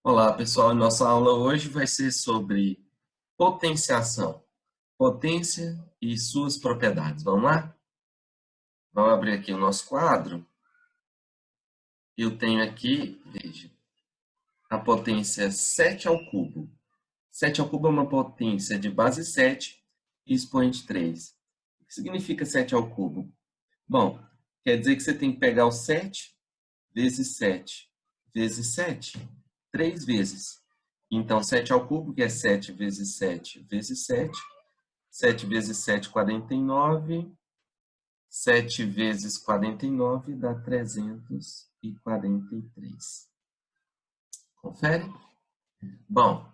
Olá, pessoal. Nossa aula hoje vai ser sobre potenciação, potência e suas propriedades. Vamos lá? Vamos abrir aqui o nosso quadro. Eu tenho aqui, veja, a potência 7 ao cubo. 7 ao cubo é uma potência de base 7 e expoente 3. O que significa 7 ao cubo? Bom, quer dizer que você tem que pegar o 7 vezes 7 vezes 7 3 vezes. Então, 7 ao cubo, que é 7 vezes 7 vezes 7. 7 vezes 7, 49. 7 vezes 49 dá 343. Confere? Bom,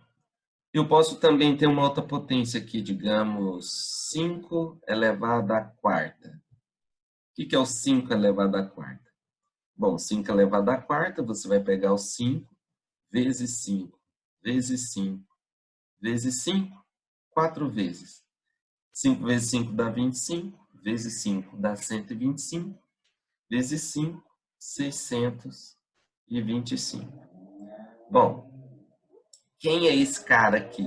eu posso também ter uma outra potência aqui, digamos, 5 elevado à quarta. O que é o 5 elevado à quarta? Bom, 5 elevado à quarta, você vai pegar o 5 vezes 5 vezes 5 vezes 5, 4 vezes. 5 vezes 5 dá 25, vezes 5 dá 125, vezes 5, 625. Bom, quem é esse cara aqui?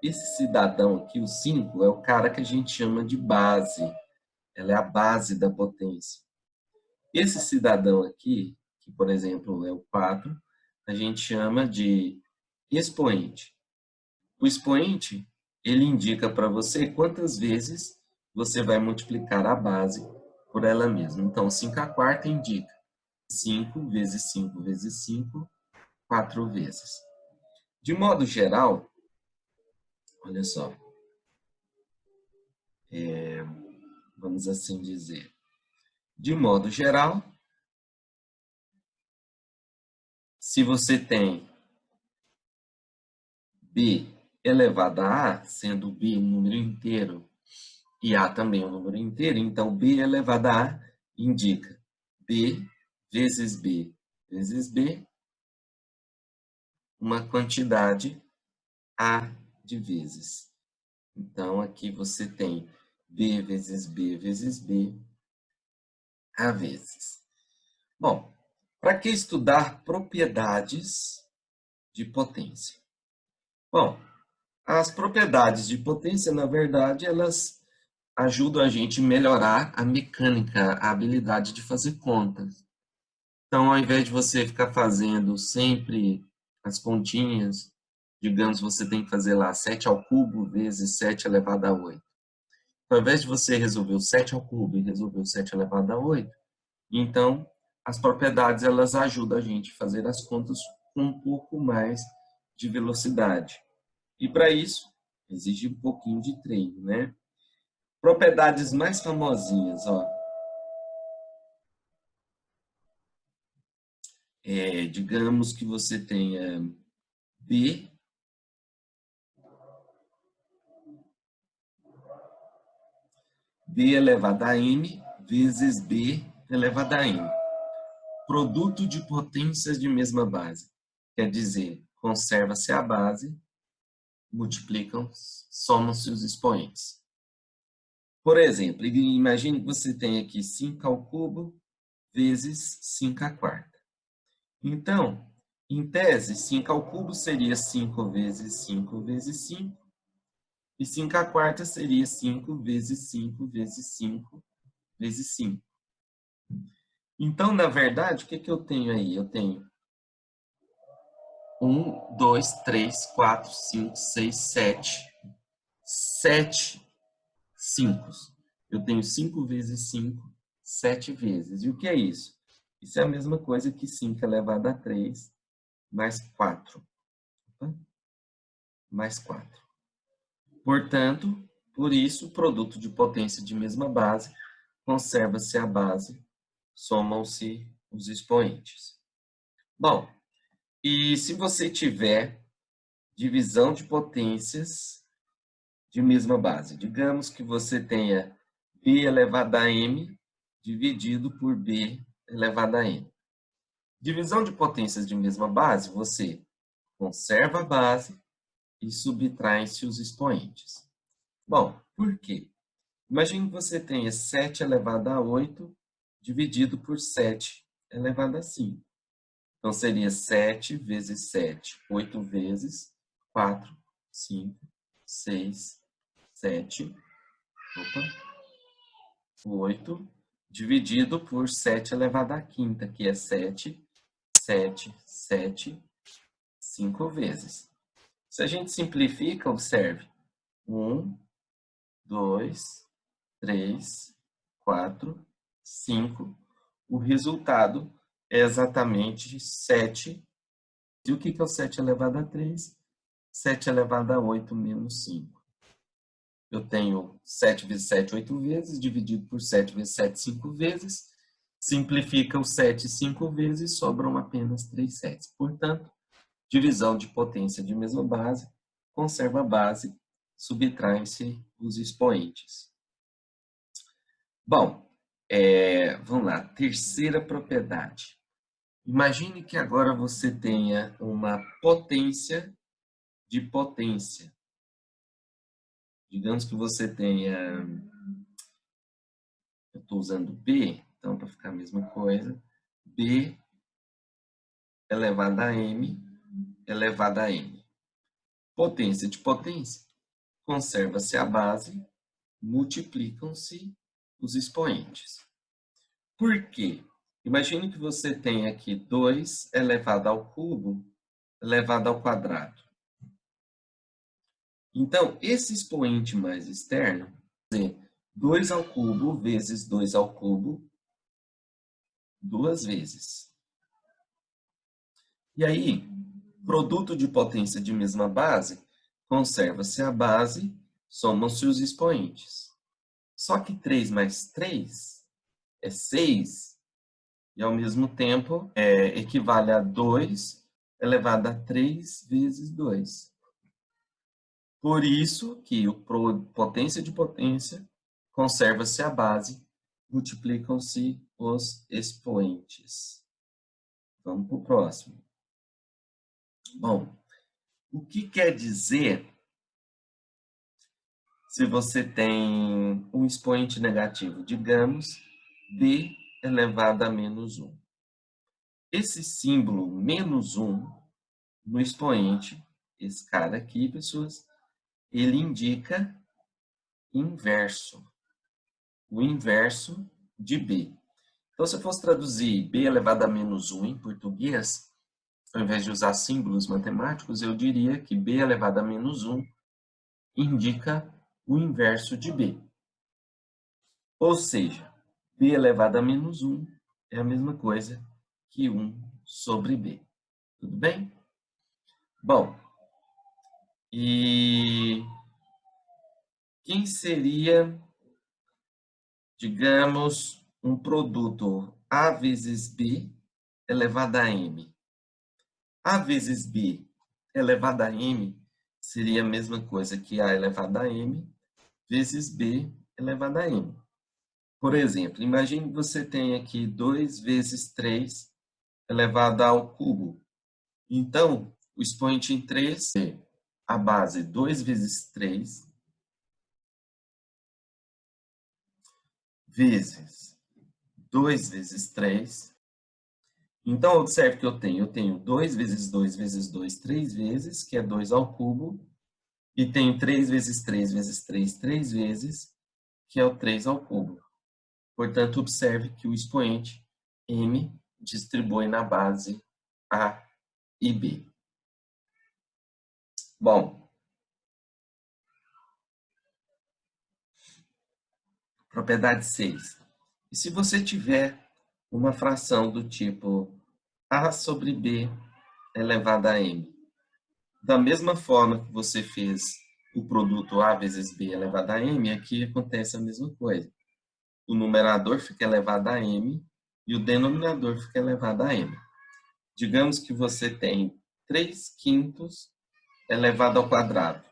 Esse cidadão aqui, o 5, é o cara que a gente chama de base. Ela é a base da potência. Esse cidadão aqui, que por exemplo é o 4, a gente chama de expoente. O expoente, ele indica para você quantas vezes você vai multiplicar a base por ela mesma. Então, 5 à quarta indica 5 vezes 5 vezes 5, 4 vezes. De modo geral, olha só, vamos assim dizer. De modo geral, se você tem b elevado a a, sendo b um número inteiro e a também um número inteiro, então b elevado a a indica b vezes b vezes b, uma quantidade a de vezes. Então, aqui você tem b vezes b vezes b a vezes. Bom, para que estudar propriedades de potência? Bom, as propriedades de potência, na verdade, elas ajudam a gente a melhorar a mecânica, a habilidade de fazer contas. Então, ao invés de você ficar fazendo sempre as continhas, digamos, você tem que fazer lá 7 ao cubo vezes 7 elevado a 8. Então, ao invés de você resolver o 7 ao cubo e resolver o 7 elevado a 8, então, as propriedades elas ajudam a gente a fazer as contas com um pouco mais de velocidade. E para isso, exige um pouquinho de treino, né? Propriedades mais famosinhas, ó. Digamos que você tenha B elevado a m vezes B elevado a n. Produto de potências de mesma base. Quer dizer, conserva-se a base, multiplicam, somam-se os expoentes. Por exemplo, imagine que você tem aqui 5 ao cubo vezes 5 à quarta. Então, em tese, 5 ao cubo seria 5 vezes 5 vezes 5, e 5 à quarta seria 5 vezes 5 vezes 5 vezes 5. Então, na verdade, o que eu tenho aí? Eu tenho 1, 2, 3, 4, 5, 6, 7. 7 5. Eu tenho 5 vezes 5, 7 vezes. E o que é isso? Isso é a mesma coisa que 5 elevado a 3 mais 4. Mais 4. Portanto, por isso, o produto de potência de mesma base, conserva-se a base, somam-se os expoentes. Bom, e se você tiver divisão de potências de mesma base, digamos que você tenha b elevado a m dividido por b elevado a n. Divisão de potências de mesma base, você conserva a base e subtrai-se os expoentes. Bom, por quê? Imagine que você tenha 7 elevado a 8 dividido por 7 elevado a 5. Então, seria 7 vezes 7, 8 vezes 4, 5, 6, 7, 8, dividido por 7 elevado à quinta, que é 7, 7, 7, 5 vezes. Se a gente simplifica, observe. 1, 2, 3, 4, 5. O resultado é exatamente 7. E o que é o 7 elevado a 3? 7 elevado a 8 menos 5. Eu tenho 7 vezes 7, 8 vezes, dividido por 7 vezes 7, 5 vezes. Simplifica o 7 5 vezes, sobram apenas 3 7. Portanto, divisão de potência de mesma base, conserva a base, subtraem-se os expoentes. Bom, vamos lá, terceira propriedade. Imagine que agora você tenha uma potência de potência. Digamos que você tenha, eu estou usando B, então para ficar a mesma coisa, B elevado a M elevado a N. Potência de potência, conserva-se a base, multiplicam-se os expoentes. Por quê? Imagine que você tem aqui 2 elevado ao cubo elevado ao quadrado. Então, esse expoente mais externo, 2 ao cubo vezes 2 ao cubo, 2 vezes. E aí, produto de potência de mesma base, conserva-se a base, somam-se os expoentes. Só que 3 mais 3 é 6, e ao mesmo tempo equivale a 2 elevado a 3 vezes 2. Por isso que o potência de potência conserva-se a base, multiplicam-se os expoentes. Vamos para o próximo. Bom, o que quer dizer se você tem um expoente negativo? Digamos, b elevado a menos 1. Esse símbolo menos 1 no expoente, esse cara aqui, pessoas, ele indica inverso. O inverso de b. Então, se eu fosse traduzir b elevado a menos 1 em português, ao invés de usar símbolos matemáticos, eu diria que b elevado a menos 1 indica o inverso de b. Ou seja, b elevado a menos 1 é a mesma coisa que 1 sobre b. Tudo bem? Bom, e quem seria, digamos, um produto a vezes b elevado a m? A vezes b elevado a m seria a mesma coisa que a elevado a m vezes b elevado a m. Por exemplo, imagine que você tem aqui 2 vezes 3 elevado ao cubo. Então, o expoente em 3 é a base 2 vezes 3 vezes 2 vezes 3. Então, observe que eu tenho 2 vezes 2 vezes 2, 3 vezes, que é 2 ao cubo, e tenho 3 vezes 3 vezes 3, 3 vezes, que é o 3 ao cubo. Portanto, observe que o expoente m distribui na base A e B. Bom, propriedade 6. E se você tiver uma fração do tipo A sobre B elevado a M, da mesma forma que você fez o produto A vezes B elevado a M, aqui acontece a mesma coisa. O numerador fica elevado a M e o denominador fica elevado a M. Digamos que você tem 3 quintos elevado ao quadrado.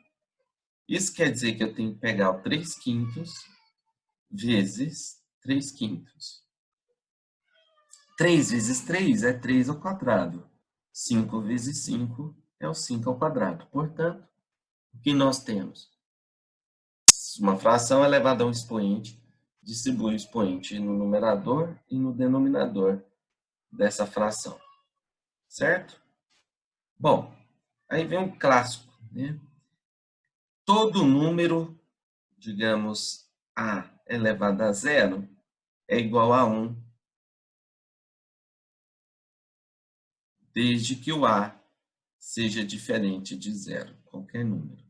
Isso quer dizer que eu tenho que pegar o 3 quintos vezes 3 quintos. 3 vezes 3 é 3 ao quadrado. 5 vezes 5 é o 5 ao quadrado. Portanto, o que nós temos? Uma fração elevada a um expoente distribui o expoente no numerador e no denominador dessa fração. certo? Bom, aí vem um clássico, né? Todo número, digamos, a elevado a zero é igual a 1, desde que o a seja diferente de zero, qualquer número.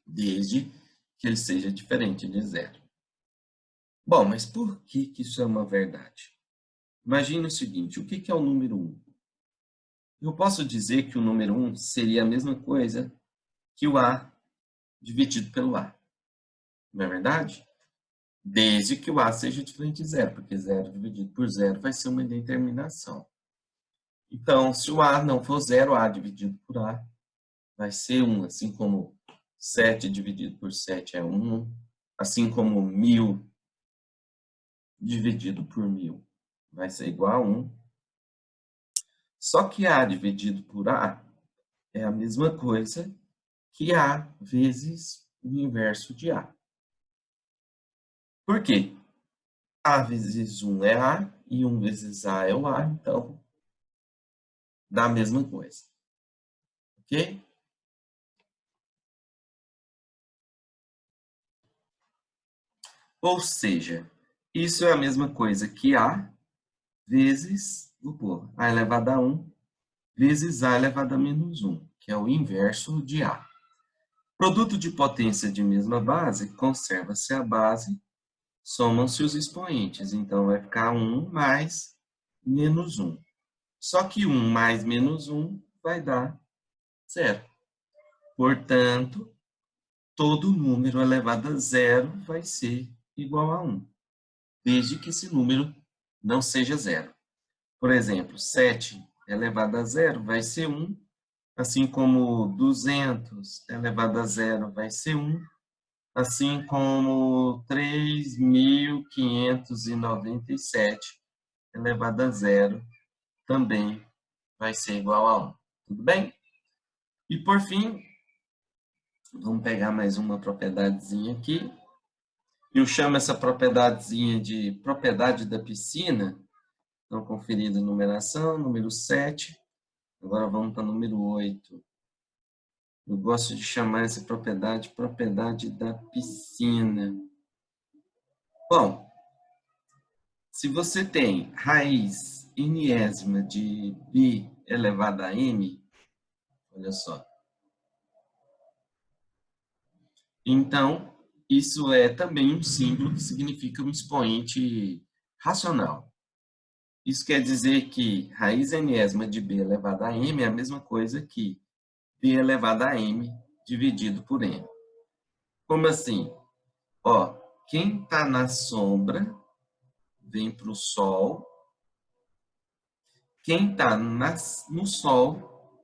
Desde que ele seja diferente de zero. Bom, mas por que isso é uma verdade? Imagine o seguinte, o que é o número 1? Eu posso dizer que o número 1 seria a mesma coisa que o a dividido pelo a. Não é verdade? Desde que o a seja diferente de zero, porque zero dividido por zero vai ser uma indeterminação. Então, se o a não for zero, a dividido por a vai ser 1, assim como 7 dividido por 7 é 1, assim como 1000 dividido por 1000 vai ser igual a 1. Só que a dividido por a é a mesma coisa que a vezes o inverso de a. Por quê? A vezes 1 é a e 1 vezes a é o a, então dá a mesma coisa. Ok? Ou seja, isso é a mesma coisa que a vezes, vou pôr, a elevado a 1 vezes a elevado a menos 1, que é o inverso de a. Produto de potência de mesma base, conserva-se a base, somam-se os expoentes. Então, vai ficar 1 mais menos 1. Só que 1 mais menos 1 vai dar 0. Portanto, todo número elevado a zero vai ser igual a 1, desde que esse número não seja zero. Por exemplo, 7 elevado a zero vai ser 1, assim como 200 elevado a zero vai ser 1, assim como 3.597 elevado a zero também vai ser igual a 1. Tudo bem? E por fim, vamos pegar mais uma propriedadezinha aqui. Eu chamo essa propriedadezinha de propriedade da piscina. Então, conferida a numeração, número 7. Agora vamos para o número 8. Eu gosto de chamar essa propriedade da piscina. Bom, se você tem raiz enésima de b elevado a m, olha só. Então, isso é também um símbolo que significa um expoente racional. Isso quer dizer que raiz enésima de b elevado a m é a mesma coisa que b elevado a m dividido por m. Como assim? Ó, quem está na sombra vem para o sol. Quem está no sol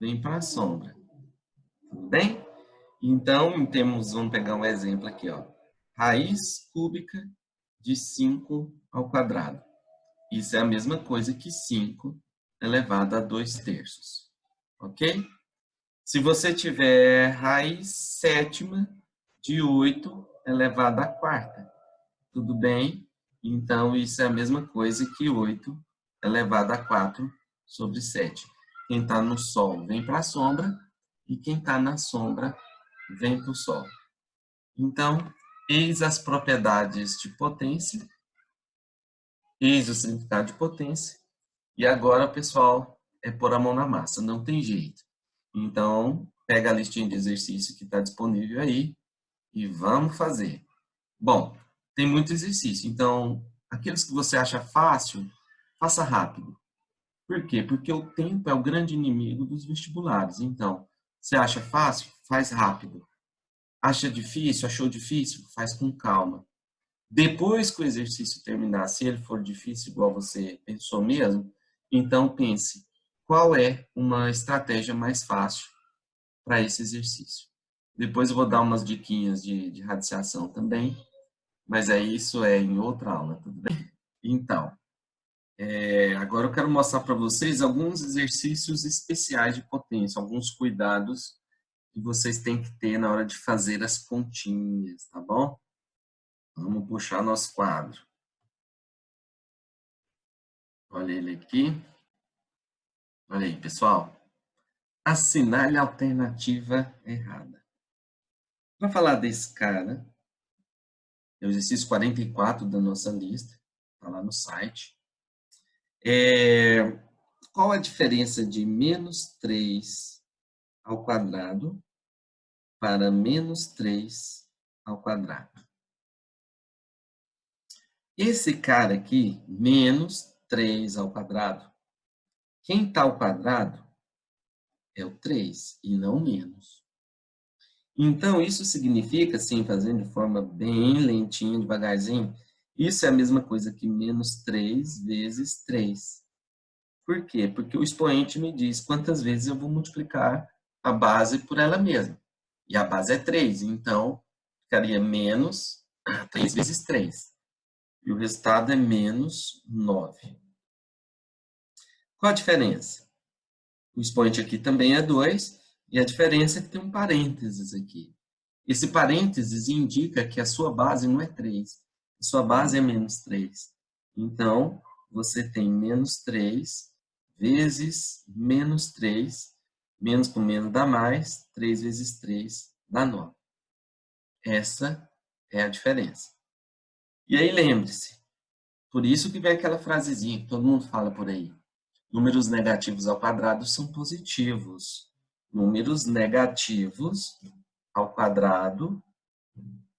vem para a sombra. Tudo bem? Então, vamos pegar um exemplo aqui, ó. Raiz cúbica de 5 ao quadrado. Isso é a mesma coisa que 5 elevado a 2/3. Ok? Se você tiver raiz sétima de 8 elevado à quarta, tudo bem? Então, isso é a mesma coisa que 8 elevado a 4/7. Quem está no sol vem para a sombra e quem está na sombra vem para o sol. Então, eis as propriedades de potência, eis o significado de potência, e agora, pessoal, é pôr a mão na massa, não tem jeito. Então, pega a listinha de exercício que está disponível aí e vamos fazer. Bom, tem muito exercício, então, aqueles que você acha fácil, faça rápido. Por quê? Porque o tempo é o grande inimigo dos vestibulares. Então, você acha fácil? Faz rápido. Acha difícil? Achou difícil? Faz com calma. Depois que o exercício terminar, se ele for difícil igual você pensou mesmo, então pense, qual é uma estratégia mais fácil para esse exercício? Depois eu vou dar umas diquinhas de radiciação também, mas isso é em outra aula, tudo bem? Então, agora eu quero mostrar para vocês alguns exercícios especiais de potência, alguns cuidados que vocês têm que ter na hora de fazer as continhas, tá bom? Vamos puxar nosso quadro. Olha ele aqui. Olha aí, pessoal. Assinale a alternativa errada. Para falar desse cara, é o exercício 44 da nossa lista, está lá no site. Qual a diferença de menos 3 ao quadrado para menos 3 ao quadrado? Esse cara aqui, menos 3 ao quadrado, quem está ao quadrado é o 3 e não menos. Então, isso significa, assim, fazendo de forma bem lentinha, devagarzinho, isso é a mesma coisa que menos 3 vezes 3. Por quê? Porque o expoente me diz quantas vezes eu vou multiplicar a base por ela mesma. E a base é 3, então ficaria menos 3 vezes 3. E o resultado é menos 9. Qual a diferença? O expoente aqui também é 2, e a diferença é que tem um parênteses aqui. Esse parênteses indica que a sua base não é 3, a sua base é menos 3. Então, você tem menos 3 vezes menos 3, menos com menos dá mais, 3 vezes 3 dá 9. Essa é a diferença. E aí, lembre-se, por isso que vem aquela frasezinha que todo mundo fala por aí. Números negativos ao quadrado são positivos. Números negativos ao quadrado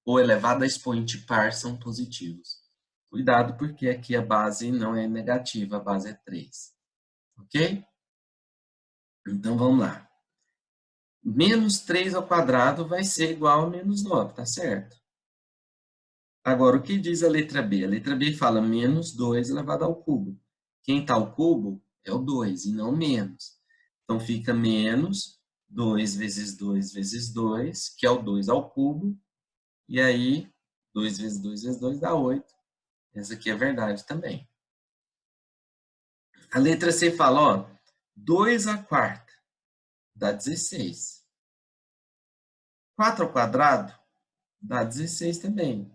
ou elevado a expoente par são positivos. Cuidado, porque aqui a base não é negativa, a base é 3. Ok? Então, vamos lá. Menos 3 ao quadrado vai ser igual a menos 9, tá certo? Agora, o que diz a letra B? A letra B fala menos 2 elevado ao cubo. Quem está ao cubo é o 2 e não menos. Então, fica menos 2 vezes 2 vezes 2, que é o 2 ao cubo. E aí, 2 vezes 2 vezes 2 dá 8. Essa aqui é verdade também. A letra C fala, ó, 2 à quarta dá 16. 4 ao quadrado dá 16 também.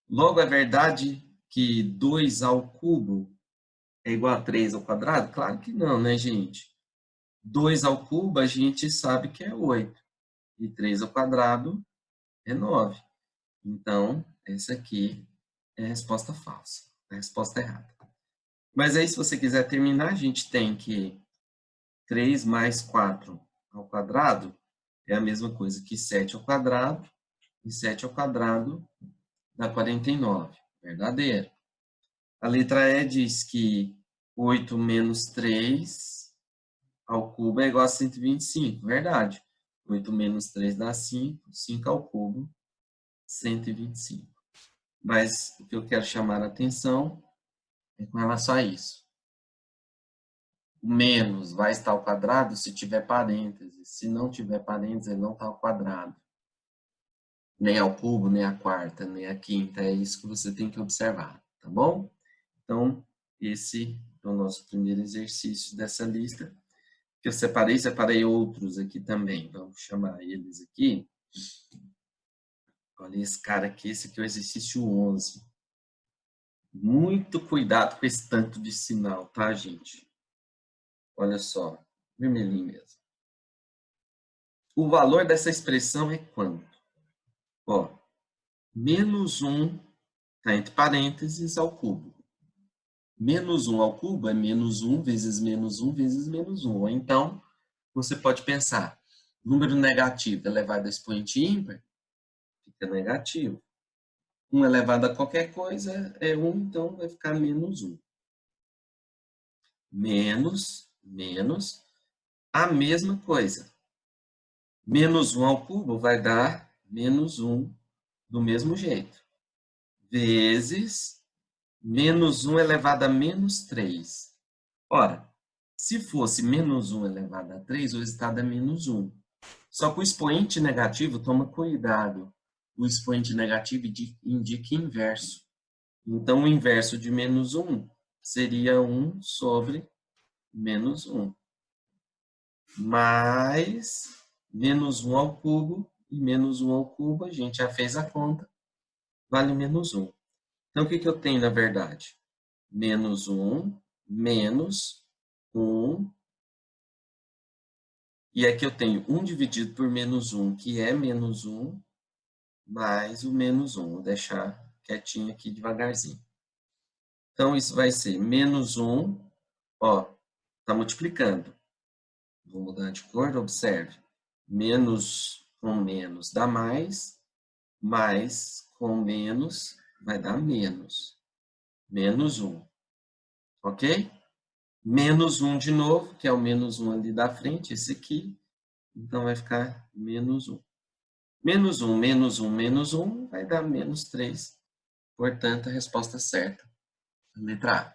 Logo, é verdade que 2 ao cubo é igual a 3 ao quadrado? Claro que não, né, gente? 2 ao cubo a gente sabe que é 8. E 3 ao quadrado é 9. Então, essa aqui é a resposta falsa. É a resposta errada. Mas aí, se você quiser terminar, a gente tem que 3 mais 4 ao quadrado é a mesma coisa que 7 ao quadrado. E 7 ao quadrado dá 49. Verdadeiro. A letra E diz que 8 menos 3 ao cubo é igual a 125. Verdade. 8 menos 3 dá 5. 5 ao cubo, 125. Mas o que eu quero chamar a atenção é com relação a isso. O menos vai estar ao quadrado se tiver parênteses. Se não tiver parênteses, ele não está ao quadrado. Nem ao cubo, nem à quarta, nem à quinta. É isso que você tem que observar, tá bom? Então, esse é o nosso primeiro exercício dessa lista. Que eu separei outros aqui também. Vamos chamar eles aqui. Olha esse cara aqui, esse aqui é o exercício 11. Muito cuidado com esse tanto de sinal, tá, gente? Olha só, vermelhinho mesmo. O valor dessa expressão é quanto? Ó, menos 1 está entre parênteses ao cubo. Menos 1 ao cubo é menos 1 vezes menos 1 vezes menos 1. Ou então, você pode pensar, número negativo elevado a expoente ímpar, fica negativo. 1 elevado a qualquer coisa é 1, então vai ficar menos 1. Menos, a mesma coisa. Menos 1 ao cubo vai dar menos 1 do mesmo jeito. Vezes menos 1 elevado a menos 3. Ora, se fosse menos 1 elevado a 3, o resultado é menos 1. Só que o expoente negativo, toma cuidado. O expoente negativo indica inverso. Então, o inverso de menos 1 seria 1 sobre menos 1. Mais menos 1 ao cubo, e menos 1 ao cubo, a gente já fez a conta, vale menos 1. Então, o que eu tenho na verdade? Menos 1, menos 1 E aqui eu tenho 1 dividido por menos 1, que é menos 1, mais o menos 1. Vou deixar quietinho aqui devagarzinho. Então, isso vai ser menos 1, ó, está multiplicando. Vou mudar de cor, observe. Menos com menos dá mais com menos vai dar menos. Menos 1, ok? Menos 1 de novo, que é o menos 1 ali da frente, esse aqui. Então, vai ficar menos 1. Menos 1, menos 1, menos 1 vai dar menos 3. Portanto, a resposta certa é a letra A.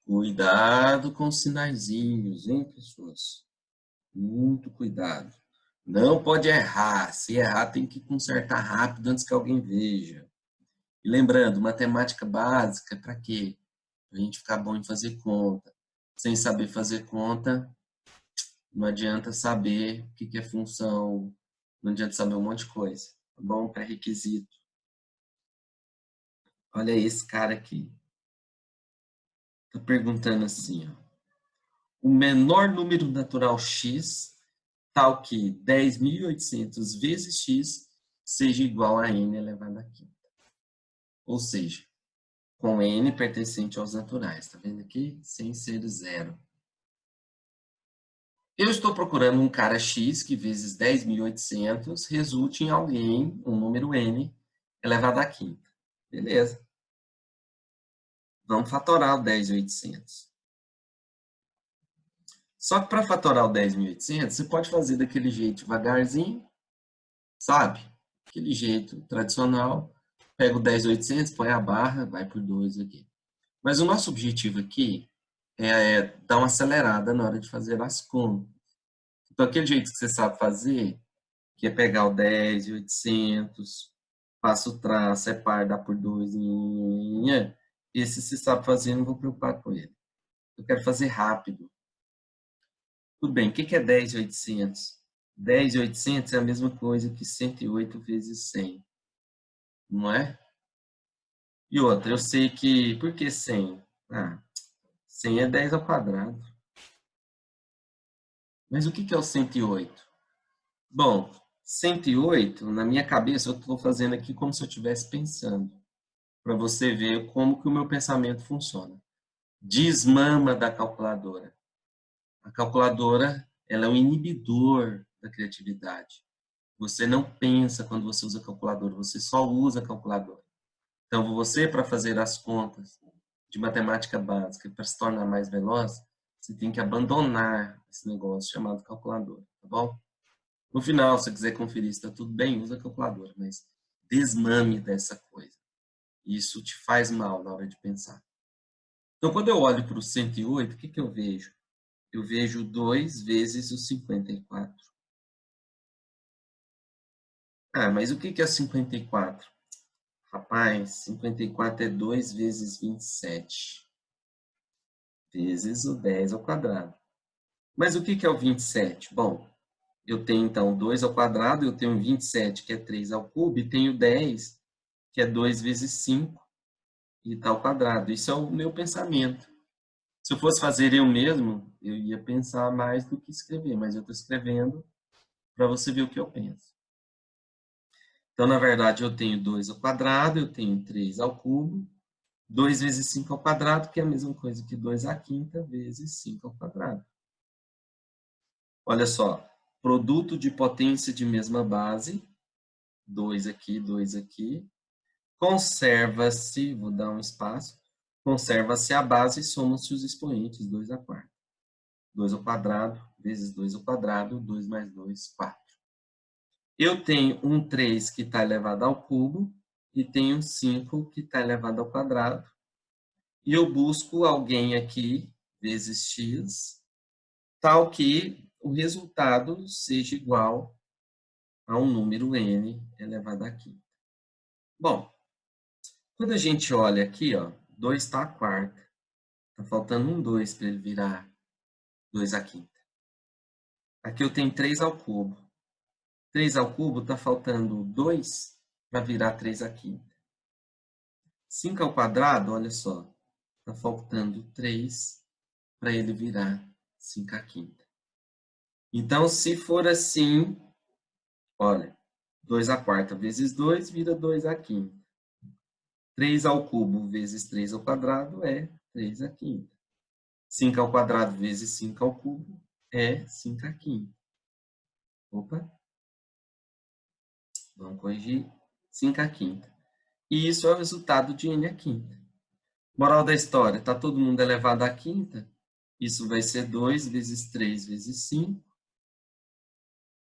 Cuidado com os sinaizinhos, hein, pessoas? Muito cuidado. Não pode errar. Se errar, tem que consertar rápido antes que alguém veja. E lembrando, matemática básica, para quê? Para a gente ficar bom em fazer conta. Sem saber fazer conta, não adianta saber o que é função, não adianta saber um monte de coisa. Tá bom? Pré-requisito. Olha esse cara aqui. Está perguntando assim, ó. O menor número natural x, tal que 10.800 vezes x, seja igual a n elevado a quinta. Ou seja, com n pertencente aos naturais. Está vendo aqui? Sem ser zero. Eu estou procurando um cara x que vezes 10.800 resulte em alguém, um número n, elevado à quinta. Beleza. Vamos fatorar o 10.800. Só que para fatorar o 10.800, você pode fazer daquele jeito devagarzinho, sabe? Aquele jeito tradicional. Pega o 10.800, põe a barra, vai por 2 aqui. Mas o nosso objetivo aqui é dar uma acelerada na hora de fazer as contas. Então, aquele jeito que você sabe fazer, que é pegar o 10.800, passa o traço, separa, dá por 2, esse você sabe fazer, não vou preocupar com ele. Eu quero fazer rápido. Tudo bem, o que é 10.800? 10.800 é a mesma coisa que 108 vezes 100, não é? E outra, eu sei que... Por que 100? 100 é 10 ao quadrado. Mas o que é o 108? Bom, 108, na minha cabeça, eu estou fazendo aqui como se eu estivesse pensando, para você ver como que o meu pensamento funciona. Desmama da calculadora. A calculadora, ela é um inibidor da criatividade. Você não pensa quando você usa a calculadora, você só usa a calculadora. Então, você, para fazer as contas de matemática básica, para se tornar mais veloz, você tem que abandonar esse negócio chamado calculadora, tá bom? No final, se você quiser conferir se está tudo bem, usa a calculadora, mas desmame dessa coisa. Isso te faz mal na hora de pensar. Então, quando eu olho para o 108, o que eu vejo? Eu vejo 2 vezes o 54. Mas o que é 54? Rapaz, 54 é 2 vezes 27, vezes o 10 ao quadrado. Mas o que é o 27? Bom, eu tenho então 2 ao quadrado, eu tenho 27, que é 3 ao cubo, e tenho 10, que é 2 vezes 5, e está ao quadrado. Isso é o meu pensamento. Se eu fosse fazer eu mesmo, eu ia pensar mais do que escrever, mas eu estou escrevendo para você ver o que eu penso. Então, na verdade, eu tenho 2 ao quadrado, eu tenho 3 ao cubo, 2 vezes 5 ao quadrado, que é a mesma coisa que 2 à quinta vezes 5 ao quadrado. Olha só, produto de potência de mesma base, 2 aqui, conserva-se, vou dar um espaço, conserva-se a base e soma-se os expoentes, 2 à quarta. 2 ao quadrado vezes 2 ao quadrado, 2 mais 2, 4. Eu tenho um 3 que está elevado ao cubo e tenho um 5 que está elevado ao quadrado. E eu busco alguém aqui, vezes x, tal que o resultado seja igual a um número n elevado a quinta. Bom, quando a gente olha aqui, ó, 2 está à quarta. Está faltando um 2 para ele virar 2 à quinta. Aqui eu tenho 3 ao cubo. 3 ao cubo está faltando 2 para virar 3 à quinta. 5 ao quadrado, olha só, está faltando 3 para ele virar 5 à quinta. Então, se for assim, olha, 2 à quarta vezes 2 vira 2 à quinta. 3 ao cubo vezes 3 ao quadrado é 3 à quinta. 5 ao quadrado vezes 5 ao cubo é 5 à quinta. Opa, vamos corrigir. 5 à quinta. E isso é o resultado de n à quinta. Moral da história, está todo mundo elevado à quinta? Isso vai ser 2 vezes 3 vezes 5,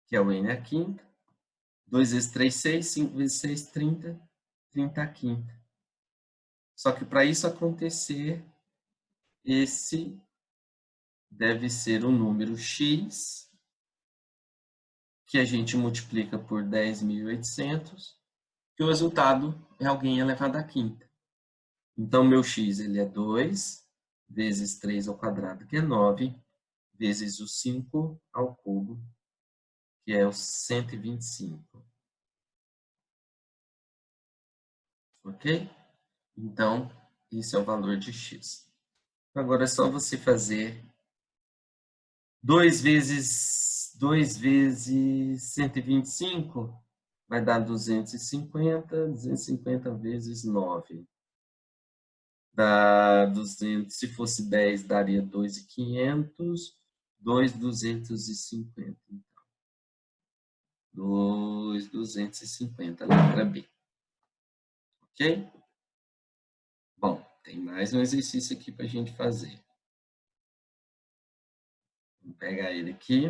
que é o n à quinta. 2 vezes 3, 6. 5 vezes 6, 30. 30 à quinta. Só que para isso acontecer, esse deve ser o número x, que a gente multiplica por 10.800, que o resultado é alguém elevado à quinta. Então, meu x ele é 2 vezes 3 ao quadrado, que é 9, vezes o 5 ao cubo, que é o 125. Ok? Então, esse é o valor de x. Agora é só você fazer 2 vezes 125 vai dar 250, 250 vezes 9. Dá 200, se fosse 10, daria 2.500, 2.250. Então, 2.250, letra B. Ok? Bom, tem mais um exercício aqui para a gente fazer. Vou pegar ele aqui.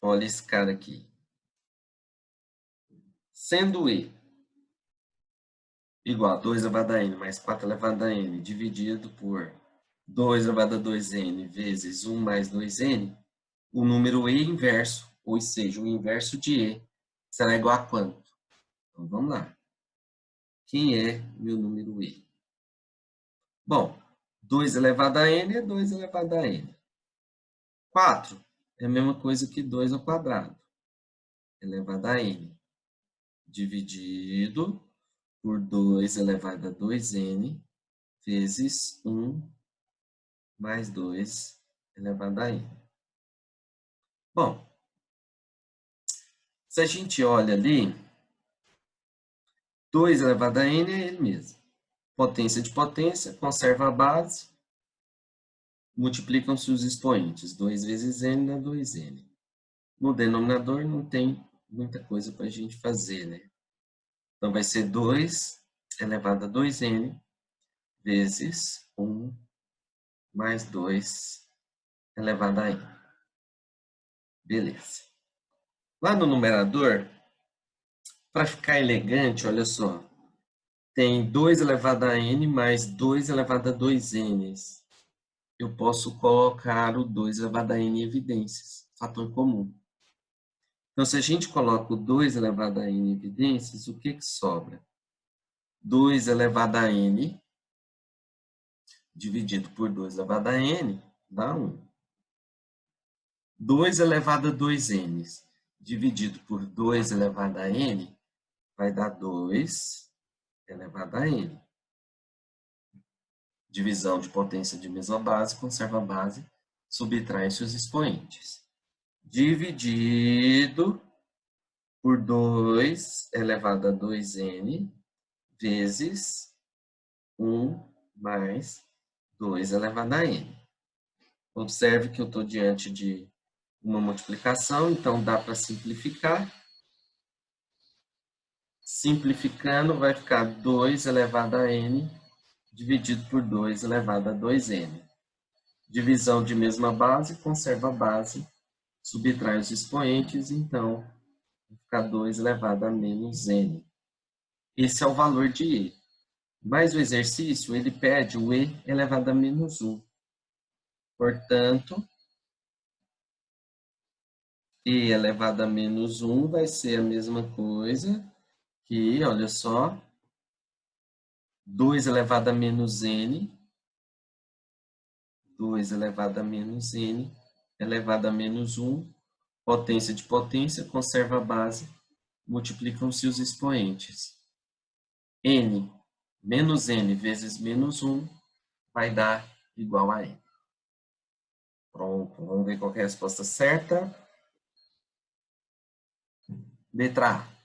Olha esse cara aqui. Sendo E igual a 2 elevado a n mais 4 elevado a n dividido por 2 elevado a 2n vezes 1 mais 2n, o número E inverso, ou seja, o inverso de E, será igual a quanto? Então, vamos lá. Quem é meu número E? Bom, 2 elevado a n é 2 elevado a n. 4 é a mesma coisa que 2 ao quadrado, elevado a n, dividido por 2 elevado a 2n, vezes 1 mais 2 elevado a n. Bom, se a gente olha ali, 2 elevado a n é ele mesmo. Potência de potência, conserva a base, multiplicam-se os expoentes. 2 vezes n dá 2n. No denominador não tem muita coisa para a gente fazer, né? Então, vai ser 2 elevado a 2n vezes 1 mais 2 elevado a n. Beleza. Lá no numerador, para ficar elegante, olha só, tem 2 elevado a n mais 2 elevado a 2n. Eu posso colocar o 2 elevado a n em evidências, fator comum. Então, se a gente coloca o 2 elevado a n em evidências, o que sobra? 2 elevado a n dividido por 2 elevado a n dá 1. 2 elevado a 2n dividido por 2 elevado a n vai dar 2 elevado a n. Divisão de potência de mesma base, conserva a base, subtrai-se os expoentes. Dividido por 2 elevado a 2n vezes 1 mais 2 elevado a n. Observe que eu estou diante de uma multiplicação, então dá para simplificar. Simplificando, vai ficar 2 elevado a n dividido por 2 elevado a 2n. Divisão de mesma base, conserva a base, subtrai os expoentes, então vai ficar 2 elevado a menos n. Esse é o valor de E. Mas o exercício, ele pede o E elevado a menos 1. Portanto, E elevado a menos 1 vai ser a mesma coisa que, olha só, 2 elevado a menos n, 2 elevado a menos n, elevado a menos 1, potência de potência, conserva a base, multiplicam-se os expoentes. N, menos n vezes menos 1, vai dar igual a N. Pronto, vamos ver qual é a resposta certa. Letra A.